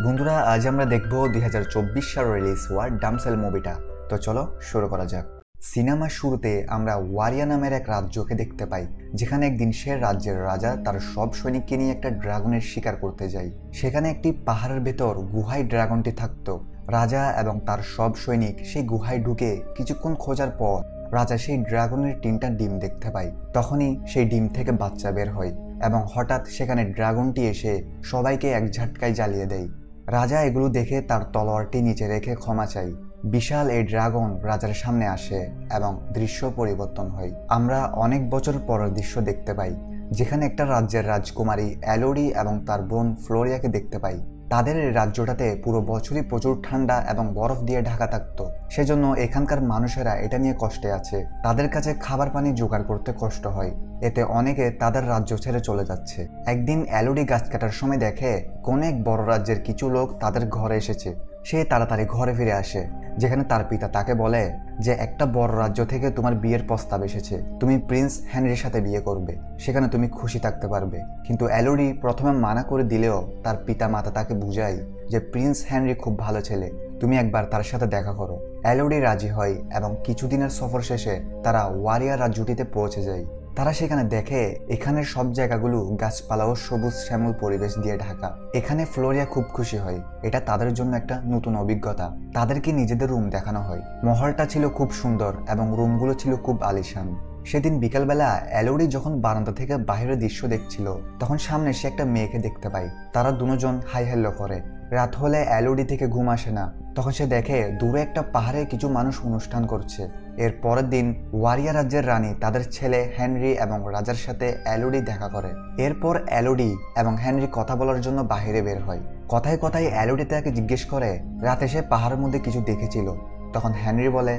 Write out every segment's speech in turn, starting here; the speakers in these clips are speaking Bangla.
বন্ধুরা, আজ আমরা দেখব 2024 সালে রিলিজ হওয়া ডামসেল মুভিটা। তো চলো শুরু করা যাক। সিনেমার শুরুতে আমরা ওয়ারিয়া নামের এক রাজ্যকে দেখতে পাই, যেখানে একদিন সে রাজ্যের রাজা তার সব সৈনিককে নিয়ে একটা ড্রাগনের শিকার করতে যায়। সেখানে একটি পাহাড়ের ভেতর গুহায় ড্রাগনটি থাকতো। রাজা এবং তার সব সৈনিক সেই গুহায় ঢুকে কিছুক্ষণ খোঁজার পর রাজা সেই ড্রাগনের 3টা ডিম দেখতে পায়। তখনই সেই ডিম থেকে বাচ্চা বের হয় এবং হঠাৎ সেখানে ড্রাগনটি এসে সবাইকে এক ঝাটকায় জ্বালিয়ে দেয়। রাজা এগুলো দেখে তার তলোয়ারটি নিচে রেখে ক্ষমা চায়। বিশাল এই ড্রাগন রাজার সামনে আসে এবং দৃশ্য পরিবর্তন হয়। আমরা অনেক বছর পরের দৃশ্য দেখতে পাই, যেখানে একটা রাজ্যের রাজকুমারী অ্যালোরি এবং তার বোন ফ্লোরিয়াকে দেখতে পাই। তাদের এই রাজ্যটাতে পুরো বছরই প্রচুর ঠান্ডা এবং বরফ দিয়ে ঢাকা থাকতো, সেজন্য এখানকার মানুষেরা এটা নিয়ে কষ্টে আছে। তাদের কাছে খাবার পানি জোগাড় করতে কষ্ট হয়, এতে অনেকে তাদের রাজ্য ছেড়ে চলে যাচ্ছে। একদিন অ্যালোরি গাছ কাটার সময় দেখে কোন এক বড় রাজ্যের কিছু লোক তাদের ঘরে এসেছে। সে তাড়াতাড়ি ঘরে ফিরে আসে, যেখানে তার পিতা তাকে বলে যে একটা বড় রাজ্য থেকে তোমার বিয়ের প্রস্তাব এসেছে, তুমি প্রিন্স হেনরির সাথে বিয়ে করবে, সেখানে তুমি খুশি থাকতে পারবে। কিন্তু অ্যালোরি প্রথমে মানা করে দিলেও তার পিতা মাতা তাকে বুঝায় যে প্রিন্স হেনরি খুব ভালো ছেলে, তুমি একবার তার সাথে দেখা করো। অ্যালোরি রাজি হয় এবং কিছুদিনের সফর শেষে তারা ওয়ারিয়া রাজ্যটিতে পৌঁছে যায়। তারা সেখানে দেখে এখানের সব জায়গাগুলো গাছপালা ও সবুজ শ্যামল পরিবেশ দিয়ে ঢাকা। এখানে ফ্লোরিয়া খুব খুশি হয়, এটা তাদের জন্য একটা নতুন অভিজ্ঞতা। তাদেরকে নিজেদের রুম দেখানো হয়। মহলটা ছিল খুব সুন্দর এবং রুমগুলো ছিল খুব আলিশান। সেদিন বিকালবেলা অ্যালোরি যখন বারান্দা থেকে বাইরের দৃশ্য দেখছিল, তখন সামনে সে একটা মেয়েকে দেখতে পায়। তারা দুজন হাই হ্যালো করে। রাত হলে অ্যালোরি থেকে ঘুম আসে না, তখন সে দেখে দূরে একটা পাহাড়ে কিছু মানুষ অনুষ্ঠান করছে। এর পরের দিন ওয়ারিয়া রাজ্যের রানী তাদের ছেলে হেনরি এবং রাজার সাথে অ্যালোরি দেখা করে। এরপর অ্যালোরি এবং হেনরি কথা বলার জন্য বাইরে বের হয়। কথায় কথায় অ্যালোরি তাকে জিজ্ঞেস করে রাতে সে পাহাড়ের মধ্যে কিছু দেখেছিল। তখন হেনরি বলে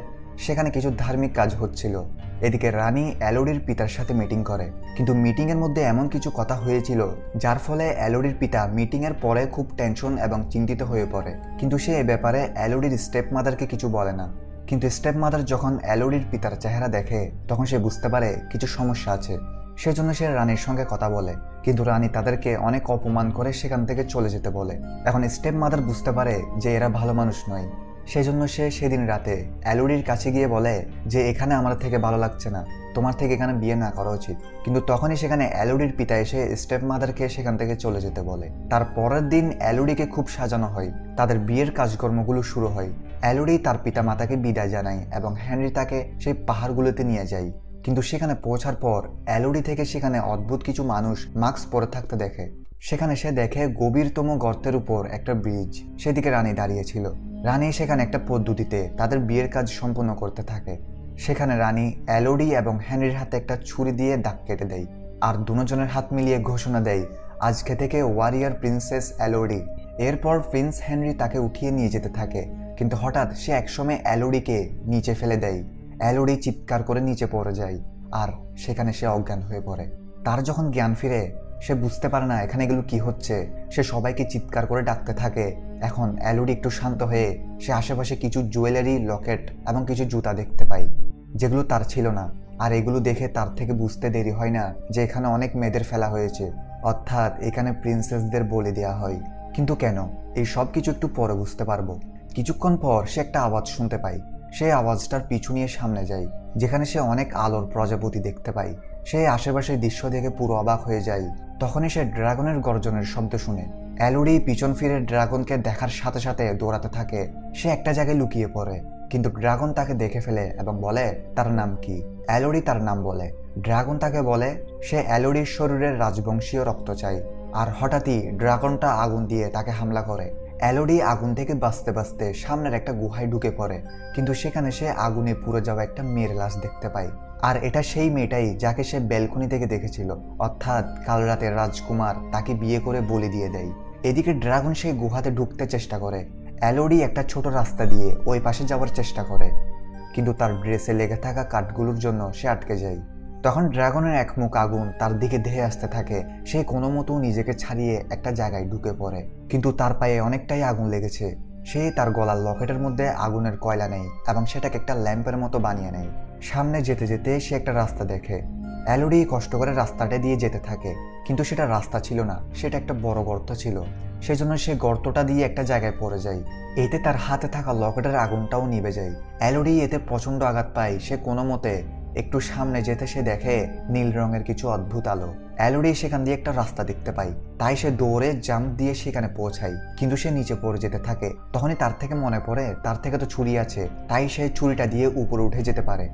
সেখানে কিছু ধার্মিক কাজ হচ্ছিল। এদিকে রানী অ্যালোরির পিতার সাথে মিটিং করে, কিন্তু মিটিং এর মধ্যে এমন কিছু কথা হয়েছিল যার ফলে অ্যালোরির পিতা মিটিং এর পরে খুব টেনশন এবং চিন্তিত হয়ে পড়ে। কিন্তু সে এ ব্যাপারে অ্যালোরির স্টেপ মাদারকে কিছু বলে না। কিন্তু স্টেপ মাদার যখন অ্যালোরির পিতার চেহারা দেখে, তখন সে বুঝতে পারে কিছু সমস্যা আছে। সেজন্য সে রানীর সঙ্গে কথা বলে, কিন্তু রানী তাদেরকে অনেক অপমান করে সেখান থেকে চলে যেতে বলে। এখন স্টেপ মাদার বুঝতে পারে যে এরা ভালো মানুষ নয়। সেজন্য সে সেদিন রাতে অ্যালোরির কাছে গিয়ে বলে যে এখানে আমার থেকে ভালো লাগছে না, তোমার থেকে এখানে বিয়ে না করা উচিত। কিন্তু তখনই সেখানে অ্যালোরির পিতা এসে স্টেপ মাদারকে সেখান থেকে চলে যেতে বলে। তার পরের দিন অ্যালোরিকে খুব সাজানো হয়, তাদের বিয়ের কাজকর্মগুলো শুরু হয়। অ্যালোরি তার পিতা মাতাকে বিদায় জানায় এবং হেনরি তাকে সেই পাহাড়গুলোতে নিয়ে যায়। কিন্তু সেখানে পৌঁছার পর অ্যালোরি থেকে সেখানে অদ্ভুত কিছু মানুষ মাস্ক পরে থাকতে দেখে। সেখানে সে দেখে গভীরতম গর্তের উপর একটা ব্রিজ, সেদিকে রানী দাঁড়িয়েছিল। রানী সেখানে একটা পদ্ধতিতে তাদের বিয়ের কাজ সম্পন্ন করতে থাকে। সেখানে রানী অ্যালোরি এবং হেনরির হাতে একটা ছুরি দিয়ে দাগ কেটে দেয় আর দুজনের হাত মিলিয়ে ঘোষণা দেয় আজকে থেকে ওয়ারিয়ার প্রিন্সেস অ্যালোরি। এরপর প্রিন্স হেনরি তাকে উঠিয়ে নিয়ে যেতে থাকে, কিন্তু হঠাৎ সে একসময় অ্যালোরিকে নিচে ফেলে দেয়। অ্যালোরি চিৎকার করে নিচে পড়ে যায় আর সেখানে সে অজ্ঞান হয়ে পড়ে। তার যখন জ্ঞান ফিরে, সে বুঝতে পারে না এখানে এগুলো কি হচ্ছে। সে সবাইকে চিৎকার করে ডাকতে থাকে। এখন অ্যালোরি একটু শান্ত হয়ে সে আশেপাশে কিছু জুয়েলারি, লকেট এবং কিছু জুতা দেখতে পায়, যেগুলো তার ছিল না। আর এগুলো দেখে তার থেকে বুঝতে দেরি হয় না যে এখানে অনেক মেয়েদের ফেলা হয়েছে, অর্থাৎ এখানে প্রিন্সেসদের বলি দেওয়া হয়। কিন্তু কেন, এই সব কিছু একটু পরে বুঝতে পারবো। কিছুক্ষণ পর সে একটা আওয়াজ শুনতে পায়। সেই আওয়াজটার পিছু নিয়ে সামনে যায়, যেখানে সে অনেক আলোর প্রজাপতি দেখতে পায়। সে আশেপাশের দৃশ্য দেখে পুরো অবাক হয়ে যায়। তখনই সে ড্রাগনের গর্জনের শব্দ শুনে। অ্যালোরি পিছন ফিরে ড্রাগনকে দেখার সাথে সাথে দৌড়াতে থাকে। সে একটা জায়গায় লুকিয়ে পড়ে, কিন্তু ড্রাগন তাকে দেখে ফেলে এবং বলে তার নাম কি। অ্যালোরি তার নাম বলে। ড্রাগন তাকে বলে সে অ্যালোরির শরীরের রাজবংশীয় রক্ত চায়। আর হঠাৎই ড্রাগনটা আগুন দিয়ে তাকে হামলা করে। অ্যালোরি আগুন থেকে বাঁচতে বাঁচতে সামনের একটা গুহায় ঢুকে পড়ে, কিন্তু সেখানে সে আগুনে পুড়ে যাওয়া একটা মেয়ের লাশ দেখতে পায়। আর এটা সেই মেয়েটাই যাকে সে ব্যালকনি থেকে দেখেছিল, অর্থাৎ কাল রাতের রাজকুমার তাকে বিয়ে করে বলি দিয়ে দেয়। এদিকে ড্রাগন সেই গুহাতে ঢুকতে চেষ্টা করে। অ্যালোরি একটা ছোট রাস্তা দিয়ে ওই পাশে যাওয়ার চেষ্টা করে, কিন্তু তার ড্রেসে লেগে থাকা কাঠগুলোর জন্য সে আটকে যায়। তখন ড্রাগনের এক মুখ আগুন তার দিকে ধেয়ে আসতে থাকে। সে কোনো মতো নিজেকে ছাড়িয়ে একটা জায়গায় ঢুকে পড়ে, কিন্তু তার পায়ে অনেকটাই আগুন লেগেছে। সে তার গলার লকেটের মধ্যে আগুনের কয়লা নেয় এবং সেটাকে একটা ল্যাম্পের মতো বানিয়ে নেয়। সামনে যেতে যেতে সে একটা রাস্তা দেখে। অ্যালোরি কষ্ট করে রাস্তাটা দিয়ে যেতে থাকে, কিন্তু সেটা রাস্তা ছিল না, সেটা একটা বড় গর্ত ছিল। সেজন্য সে গর্তটা দিয়ে একটা জায়গায় পড়ে যায়। এতে তার হাতে থাকা লকেটের আগুনটাও নিভে যায়। এলোডি এতে প্রচন্ড আঘাত পায়। সে কোনো মতে একটু সামনে যেতে সে দেখে নীল রঙের কিছু অদ্ভুত আলো। এলোডি সেখান দিয়ে একটা রাস্তা দেখতে পায়, তাই সে দৌড়ে জাম্প দিয়ে সেখানে পৌঁছায়, কিন্তু সে নিচে পড়ে যেতে থাকে। তখনই তার থেকে মনে পড়ে তার থেকে তো ছুরি আছে, তাই সে ছুরিটা দিয়ে উপরে উঠে যেতে পারে।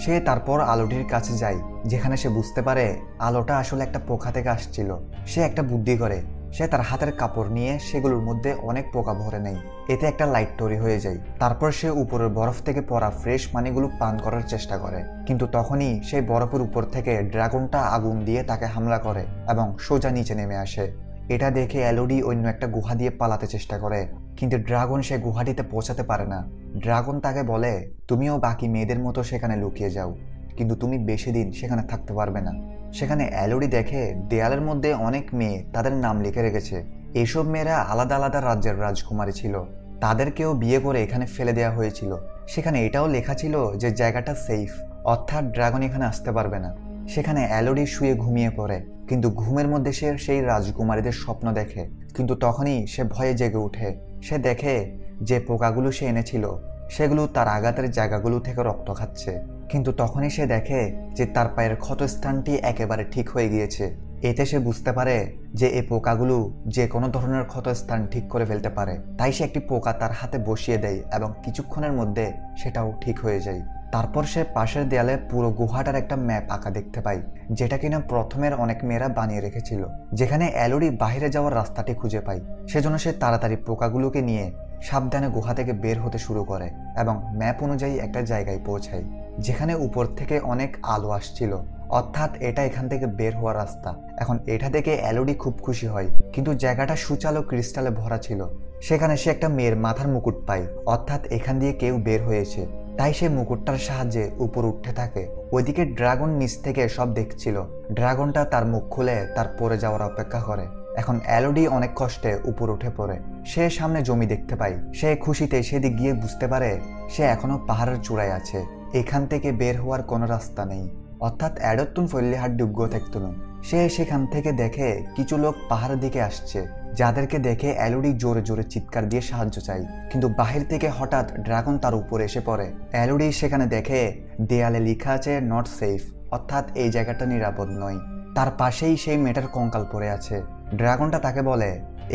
সে তারপর আলোটির কাছে যায়, যেখানে সে বুঝতে পারে আলোটা আসলে একটা পোকা থেকে আসছিল। সে একটা বুদ্ধি করে, সে তার হাতের কাপড় নিয়ে সেগুলোর মধ্যে অনেক পোকা ভরে নেয়। এতে একটা লাইট তৈরি হয়ে যায়। তারপর সে উপরের বরফ থেকে পড়া ফ্রেশ পানিগুলো পান করার চেষ্টা করে, কিন্তু তখনই সেই বরফের উপর থেকে ড্রাগনটা আগুন দিয়ে তাকে হামলা করে এবং সোজা নিচে নেমে আসে। এটা দেখে এলোডি অন্য একটা গুহা দিয়ে পালাতে চেষ্টা করে, কিন্তু ড্রাগন সে গুহাটিতে পৌঁছাতে পারে না। ড্রাগন তাকে বলে, তুমিও বাকি মেয়েদের মতো সেখানে লুকিয়ে যাও, কিন্তু তুমি বেশি দিন সেখানে থাকতে পারবে না। সেখানে এলোডি দেখে দেয়ালের মধ্যে অনেক মেয়ে তাদের নাম লিখে রেখেছে। এইসব মেয়েরা আলাদা আলাদা রাজ্যের রাজকুমারী ছিল, তাদেরকেও বিয়ে করে এখানে ফেলে দেওয়া হয়েছিল। সেখানে এটাও লেখা ছিল যে জায়গাটা সেফ, অর্থাৎ ড্রাগন এখানে আসতে পারবে না। সেখানে এলোডি শুয়ে ঘুমিয়ে পড়ে, কিন্তু ঘুমের মধ্যে সে সেই রাজকুমারীদের স্বপ্ন দেখে। কিন্তু তখনই সে ভয়ে জেগে উঠে। সে দেখে যে পোকাগুলো সে এনেছিল সেগুলো তার আঘাতের জায়গাগুলো থেকে রক্ত খাচ্ছে, কিন্তু তখনই সে দেখে যে তার পায়ের ক্ষতস্থানটি একেবারে ঠিক হয়ে গিয়েছে। এতে সে বুঝতে পারে যে এই পোকাগুলো যে কোনো ধরনের ক্ষতস্থান ঠিক করে ফেলতে পারে। তাই সে একটি পোকা তার হাতে বসিয়ে দেয় এবং কিছুক্ষণের মধ্যে সেটাও ঠিক হয়ে যায়। তারপর সে পাশের দেয়ালে পুরো গুহাটার একটা ম্যাপ আঁকা দেখতে পায়, যেটা কিনা প্রথমের অনেক মেয়েরা বানিয়ে রেখেছিল। যেখানে এলোডি বাইরে যাওয়ার রাস্তাটি খুঁজে পায়, সেজন্য সে তাড়াতাড়ি পোকাগুলোকে নিয়ে সাবধানে গুহা থেকে বের হতে শুরু করে এবং ম্যাপ অনুযায়ী একটা জায়গায় পৌঁছায়, যেখানে উপর থেকে অনেক আলো আসছিল, অর্থাৎ এটা এখান থেকে বের হওয়ার রাস্তা। এখন এটা দেখে এলোডি খুব খুশি হয়, কিন্তু জায়গাটা সুচালো ক্রিস্টালে ভরা ছিল। সেখানে সে একটা মেয়ের মাথার মুকুট পায়, অর্থাৎ এখান দিয়ে কেউ বের হয়েছে। তাই সে মুকুটটার সাহায্যে উপর উঠতে থাকে। ওইদিকে ড্রাগন নিচ থেকে সব দেখছিল। ড্রাগনটা তার মুখ খুলে তার পড়ে যাওয়ার অপেক্ষা করে। এখন এলোডি অনেক কষ্টে উপর উঠে পড়ে। সে সামনে জমি দেখতে পায়। সে খুশিতে সেদিক গিয়ে বুঝতে পারে সে এখনো পাহাড়ের চূড়ায় আছে, এখান থেকে বের হওয়ার কোনো রাস্তা নেই, অর্থাৎ এডতুন ফল্লিহাট ডুগ্গ থাকতুন। সে সেখান থেকে দেখে কিছু লোক পাহাড়ের দিকে আসছে, যাদেরকে দেখে এলোডি জোরে জোরে চিৎকার দিয়ে সাহায্য চায়, কিন্তু বাহির থেকে হঠাৎ ড্রাগন তার উপরে এসে পড়ে। এলোডি সেখানে দেখে দেয়ালে লেখা আছে নট সেফ, অর্থাৎ এই জায়গাটা নিরাপদ নয়। তার পাশেই সেই মেয়েটার কঙ্কাল পড়ে আছে। ড্রাগনটা তাকে বলে,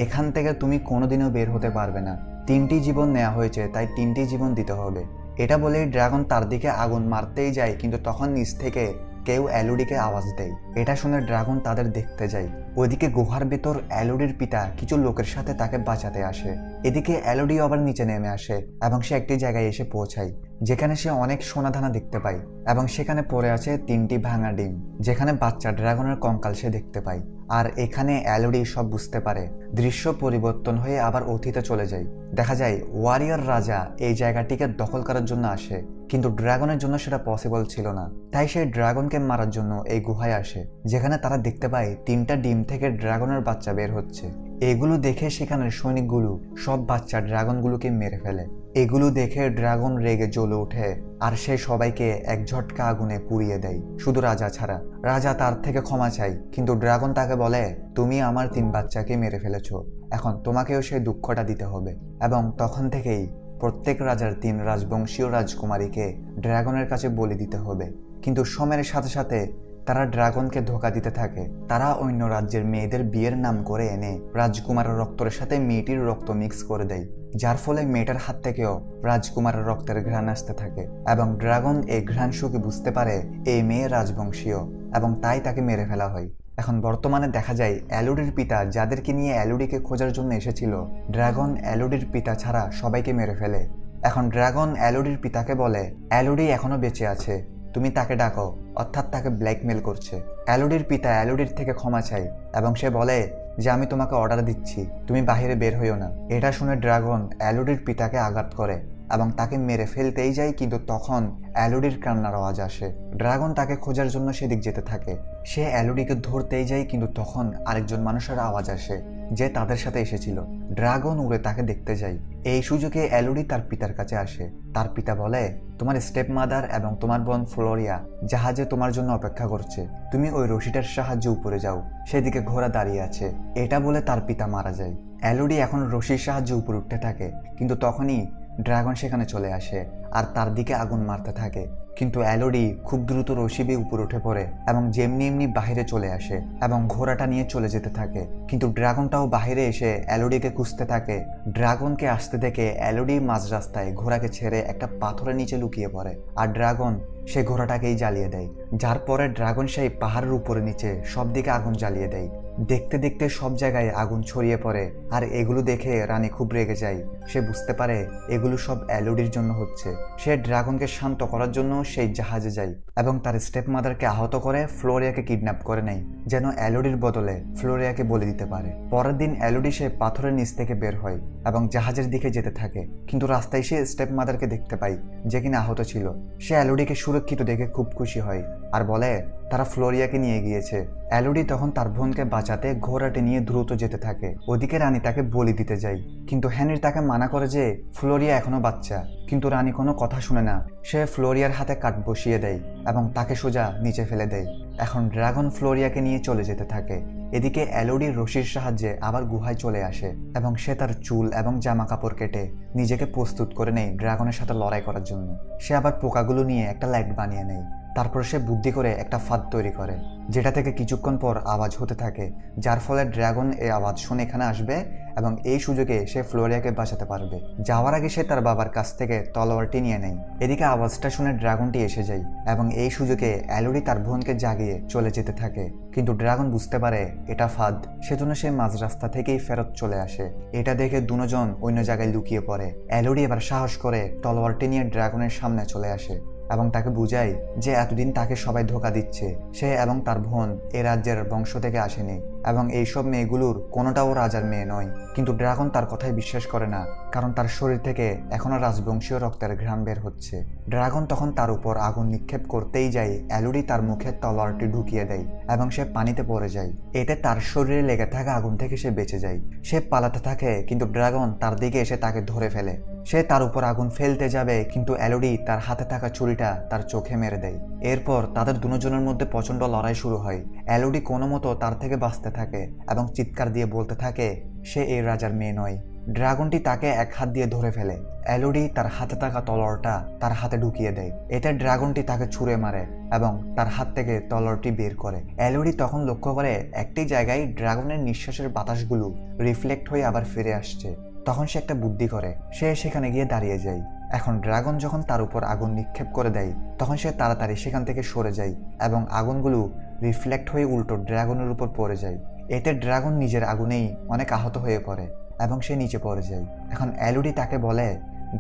এখান থেকে তুমি কোনোদিনও বের হতে পারবে না, 3টি জীবন নেওয়া হয়েছে, তাই 3টি জীবন দিতে হবে। এটা বলেই ড্রাগন তার দিকে আগুন মারতেই যায়, কিন্তু তখন নিচ থেকে কেউ এলোডিকে আওয়াজ দেয়। এটা শুনে ড্রাগন তাদের দেখতে যায়। ওইদিকে গুহার ভেতর এলোডির পিতা কিছু লোকের সাথে তাকে বাঁচাতে আসে। এদিকে এলোডি আবার নিচে নেমে আসে এবং সে একটি জায়গায় এসে পৌঁছায়, যেখানে সে অনেক সোনাদানা দেখতে পায় এবং সেখানে পড়ে আছে 3টি ভাঙা ডিম, যেখানে বাচ্চা ড্রাগনের কঙ্কাল সে দেখতে পায়। আর এখানে এলোডি সব বুঝতে পারে। দৃশ্য পরিবর্তন হয়ে আবার অতীতে চলে যায়। দেখা যায় ওয়ারিয়র রাজা এই জায়গাটিকে দখল করার জন্য আসে, কিন্তু ড্রাগনের জন্য সেটা পসিবল ছিল না। তাই সে ড্রাগনকে মারার জন্য এই গুহায় আসে, যেখানে তারা দেখতে পায় 3টা ডিম থেকে ড্রাগনের বাচ্চা বের হচ্ছে। এগুলো দেখে সেখানের সৈনিকগুলো সব বাচ্চা ড্রাগনগুলোকে মেরে ফেলে। এগুলো দেখে ড্রাগন রেগে জ্বলে ওঠে আর সে সবাইকে এক ঝটকা আগুনে পুড়িয়ে দেয়, শুধু রাজা ছাড়া। রাজা তার থেকে ক্ষমা চায়, কিন্তু ড্রাগন তাকে বলে, তুমি আমার 3 বাচ্চাকে মেরে ফেলেছ, এখন তোমাকেও সেই দুঃখটা দিতে হবে। এবং তখন থেকেই প্রত্যেক রাজার 3 রাজবংশীয় রাজকুমারীকে ড্রাগনের কাছে বলি দিতে হবে। কিন্তু সময়ের সাথে সাথে তারা ড্রাগনকে ধোঁকা দিতে থাকে। তারা অন্য রাজ্যের মেয়েদের বিয়ের নাম করে এনে রাজকুমারের রক্তের সাথে মেয়েটির রক্ত মিক্স করে দেয়, যার ফলে মেয়েটার হাত থেকেও রাজকুমারের রক্তের ঘ্রাণ আসতে থাকে। এবং ড্রাগন এই ঘ্রাণ শুকে বুঝতে পারে এই মেয়ে রাজবংশীয়, এবং তাই তাকে মেরে ফেলা হয়। এখন বর্তমানে দেখা যায় এলোডির পিতা যাদেরকে নিয়ে এলোডিকে খোঁজার জন্য এসেছিল, ড্রাগন এলোডির পিতা ছাড়া সবাইকে মেরে ফেলে। এখন ড্রাগন এলোডির পিতাকে বলে, এলোডি এখনো বেঁচে আছে, তুমি তাকে ডাকো, অর্থাৎ তাকে ব্ল্যাকমেল করছে। এলোডির পিতা এলোডির থেকে ক্ষমা চায় এবং সে বলে যে আমি তোমাকে অর্ডার দিচ্ছি, তুমি বাহিরে বের হইও না। এটা শুনে ড্রাগন এলোডির পিতাকে আঘাত করে এবং তাকে মেরে ফেলতেই যায়, কিন্তু তখন এলোডির কান্নার আওয়াজ আসে। ড্রাগন তাকে খোঁজার জন্য সেদিক যেতে থাকে। সে এলোডিকে ধরতেই যায়, কিন্তু তখন আরেকজন মানুষের আওয়াজ আসে যে তাদের সাথে এসেছিল। ড্রাগন উড়ে তাকে দেখতে যায়। এই সুযোগে এলোডি তার পিতার কাছে আসে। তার পিতা বলে, তোমার স্টেপ মাদার এবং তোমার বোন ফ্লোরিয়া জাহাজে তোমার জন্য অপেক্ষা করছে, তুমি ওই রশিটার সাহায্যে উপরে যাও, সেদিকে ঘোড়া দাঁড়িয়ে আছে। এটা বলে তার পিতা মারা যায়। এলোডি এখন রশির সাহায্যে উপরে উঠতে থাকে, কিন্তু তখনই ড্রাগন সেখানে চলে আসে আর তার দিকে আগুন মারতে থাকে। কিন্তু এলোডি খুব দ্রুত রশি বেয়ে উপরে উঠে পড়ে এবং যেমনি এমনি বাহিরে চলে আসে এবং ঘোড়াটা নিয়ে চলে যেতে থাকে। কিন্তু ড্রাগনটাও বাহিরে এসে এলোডিকে খুঁজতে থাকে। ড্রাগনকে আসতে দেখে এলোডি মাঝ রাস্তায় ঘোড়াকে ছেড়ে একটা পাথরের নিচে লুকিয়ে পড়ে আর ড্রাগন সে ঘোড়াটাকেই জ্বালিয়ে দেয়। যার পরে ড্রাগন সেই পাহাড়ের উপরে নিচে সব দিকে আগুন জ্বালিয়ে দেয়। দেখতে দেখতে সব জায়গায় আগুন ছড়িয়ে পড়ে আর এগুলো দেখে রানী খুব রেগে যায়। সে বুঝতে পারে এগুলো সব এলোডির জন্য হচ্ছে। সে ড্রাগনকে শান্ত করার জন্য সেই জাহাজে যায় এবং তার স্টেপ মাদারকে আহত করে ফ্লোরিয়াকে কিডন্যাপ করে নেয়, যেন এলোডির বদলে ফ্লোরিয়াকে বলে দিতে পারে। পরের দিন এলোডি সে পাথরের নিচ থেকে বের হয় এবং জাহাজের দিকে যেতে থাকে। কিন্তু রাস্তায় সে স্টেপ মাদারকে দেখতে পায়, যে কিনা আহত ছিল। সে এলোডিকে সুরক্ষিত দেখে খুব খুশি হয় আর বলে তারা ফ্লোরিয়াকে নিয়ে গিয়েছে। এলোডি তখন তার বোনকে বাঁচাতে ঘোড়াটি নিয়ে দ্রুত যেতে থাকে। ওদিকে রানী তাকে বলি দিতে যায়, কিন্তু হেনরি তাকে মানা করে যে ফ্লোরিয়া এখনো বাচ্চা। কিন্তু রানী কোনো কথা শুনে না। সে ফ্লোরিয়ার হাতে কাঠ বসিয়ে দেয় এবং তাকে সোজা নিচে ফেলে দেয়। এখন ড্রাগন ফ্লোরিয়াকে নিয়ে চলে যেতে থাকে। এদিকে এলোডি রশির সাহায্যে আবার গুহায় চলে আসে এবং সে তার চুল এবং জামা কাপড় কেটে নিজেকে প্রস্তুত করে নেয় ড্রাগনের সাথে লড়াই করার জন্য। সে আবার পোকাগুলো নিয়ে একটা লাইট বানিয়ে নেয়। তারপর সে বুদ্ধি করে একটা ফাঁদ তৈরি করে, যেটা থেকে কিছুক্ষণ পর আওয়াজ হতে থাকে, যার ফলে ড্রাগন এই আওয়াজ শুনে এখানে আসবে এবং এই সুযোগে সে ফ্লোরিয়াকে বাঁচাতে পারবে। যাওয়ার আগে সে তার বাবার কাছ থেকে তলোয়ারটি নিয়ে নেয়। এদিকে আওয়াজটা শুনে ড্রাগনটি এসে যায় এবং এই সুযোগে এলোডি তার বোনকে জাগিয়ে চলে যেতে থাকে। কিন্তু ড্রাগন বুঝতে পারে এটা ফাঁদ, সেজন্য সে মাঝ রাস্তা থেকেই ফেরত চলে আসে। এটা দেখে দুজন অন্য জায়গায় লুকিয়ে পড়ে। এলোডি এবার সাহস করে তলোয়ারটি নিয়ে ড্রাগনের সামনে চলে আসে এবং তাকে বুঝায় যে এতদিন তাকে সবাই ধোঁকা দিচ্ছে। সে এবং তার বোন এ রাজ্যের বংশ থেকে আসেনি এবং এইসব মেয়েগুলোর কোনোটাও রাজার মেয়ে নয়। কিন্তু ড্রাগন তার কথায় বিশ্বাস করে না, কারণ তার শরীর থেকে এখনো রাজবংশীয় রক্তের ঘ্রাণ বের হচ্ছে। ড্রাগন তখন তার উপর আগুন নিক্ষেপ করতেই যায় এলোডি তার মুখে তলোয়ারটি ঢুকিয়ে দেয় এবং সে পানিতে পড়ে যায়। এতে তার শরীরে লেগে থাকা আগুন থেকে সে বেঁচে যায়। সে পালাতে থাকে, কিন্তু ড্রাগন তার দিকে এসে তাকে ধরে ফেলে। সে তার উপর আগুন ফেলতে যাবে, কিন্তু এলোডি তার হাতে থাকা ছুরিটা তার চোখে মেরে দেয়। এরপর তাদের দুজনের মধ্যে প্রচন্ড লড়াই শুরু হয়। এলোডি কোনো মতো তার থেকে বাঁচতে থাকে এবং চিৎকার দিয়ে বলতে থাকে সে এই রাজার মেয়ে নয়। ড্রাগনটি তাকে এক হাত দিয়ে ধরে ফেলে। এলোডি তার হাতে থাকা তলোয়ারটা তার হাতে ঢুকিয়ে দেয়। এতে ড্রাগনটি তাকে ছুঁড়ে মারে এবং তার হাত থেকে তলোয়ারটি বের করে। এলোডি তখন লক্ষ্য করে একটি জায়গায় ড্রাগনের নিঃশ্বাসের বাতাসগুলো রিফ্লেক্ট হয়ে আবার ফিরে আসছে। তখন সে একটা বুদ্ধি করে, সে সেখানে গিয়ে দাঁড়িয়ে যায়। এখন ড্রাগন যখন তার উপর আগুন নিক্ষেপ করে দেয়, তখন সে তাড়াতাড়ি সেখান থেকে সরে যায় এবং আগুনগুলো রিফ্লেক্ট হয়ে উল্টো ড্রাগনের উপর পড়ে যায়। এতে ড্রাগন নিজের আগুনেই অনেক আহত হয়ে পড়ে এবং সে নিচে পড়ে যায়। এখন এলোডি তাকে বলে,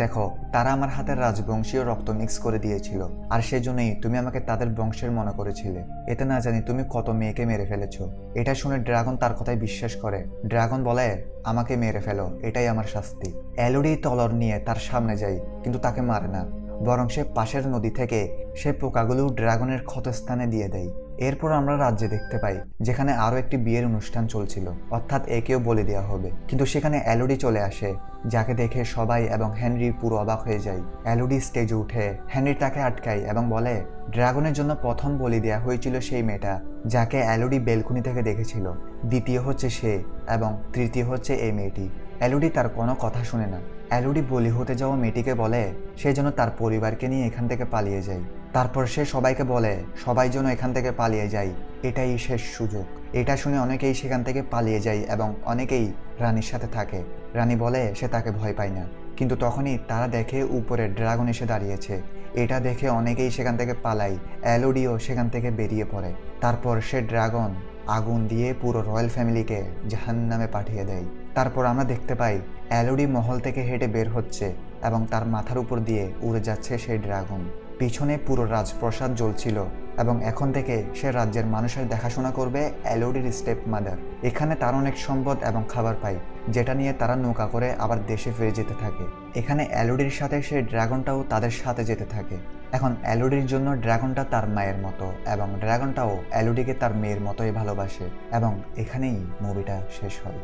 দেখো, তারা আমার হাতের রাজবংশীয় রক্ত মিক্স করে দিয়েছিল আর সেজন্যই তুমি আমাকে তাদের বংশের মনে করেছিলে। এতে না জানি তুমি কত মেয়েকে মেরে ফেলেছো। এটা শুনে ড্রাগন তার কথায় বিশ্বাস করে। ড্রাগন বলে, আমাকে মেরে ফেলো, এটাই আমার শাস্তি। এলোডি তলোয়ার নিয়ে তার সামনে যায়, কিন্তু তাকে মারে না, বরং সে পাশের নদী থেকে সে পোকাগুলো ড্রাগনের ক্ষতস্থানে দিয়ে দেয়। এরপর আমরা রাজ্যে দেখতে পাই, যেখানে আরো একটি বিয়ের অনুষ্ঠান চলছিল, অর্থাৎ একেও বলে দেওয়া হবে। কিন্তু সেখানে এলোডি চলে আসে, যাকে দেখে সবাই এবং হেনরি পুরো অবাক হয়ে যায়। এলোডি স্টেজে উঠে হেনরি তাকে আটকায় এবং বলে, ড্রাগনের জন্য প্রথম বলি দেওয়া হয়েছিল সেই মেয়েটা যাকে এলোডি বেলকুনি থেকে দেখেছিল, দ্বিতীয় হচ্ছে সে এবং তৃতীয় হচ্ছে এই মেয়েটি। এলোডি তার কোনো কথা শুনে না। এলোডি বলি হতে যাওয়া মেয়েটিকে বলে সে যেন তার পরিবারকে নিয়ে এখান থেকে পালিয়ে যায়। তারপর সে সবাইকে বলে সবাই যেন এখান থেকে পালিয়ে যায়, এটাই শেষ সুযোগ। এটা শুনে অনেকেই সেখান থেকে পালিয়ে যায় এবং অনেকেই রানীর সাথে থাকে। রানী বলে সে তাকে ভয় পায় না, কিন্তু তখনই তারা দেখে উপরে ড্রাগন এসে দাঁড়িয়েছে। এটা দেখে অনেকেই সেখান থেকে পালায়। এলোডিও সেখান থেকে বেরিয়ে পড়ে। তারপর সে ড্রাগন আগুন দিয়ে পুরো রয়্যাল ফ্যামিলিকে জাহান্নামে পাঠিয়ে দেয়। তারপর আমরা দেখতে পাই এলোডি মহল থেকে হেঁটে বের হচ্ছে এবং তার মাথার উপর দিয়ে উড়ে যাচ্ছে সেই ড্রাগন। পিছনে পুরো রাজপ্রাসাদ জ্বলছিল এবং এখন থেকে সে রাজ্যের মানুষের দেখাশোনা করবে এলোডির স্টেপ মাদার। এখানে তার অনেক সম্পদ এবং খাবার পায়, যেটা নিয়ে তারা নৌকা করে আবার দেশে ফিরে যেতে থাকে। এখানে এলোডির সাথে সেই ড্রাগনটাও তাদের সাথে যেতে থাকে। এখন এলোডির জন্য ড্রাগনটা তার মায়ের মতো এবং ড্রাগনটাও এলোডিকে তার মেয়ের মতোই ভালোবাসে। এবং এখানেই মুভিটা শেষ হয়।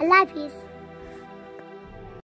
আল্লাহ হাফিজ।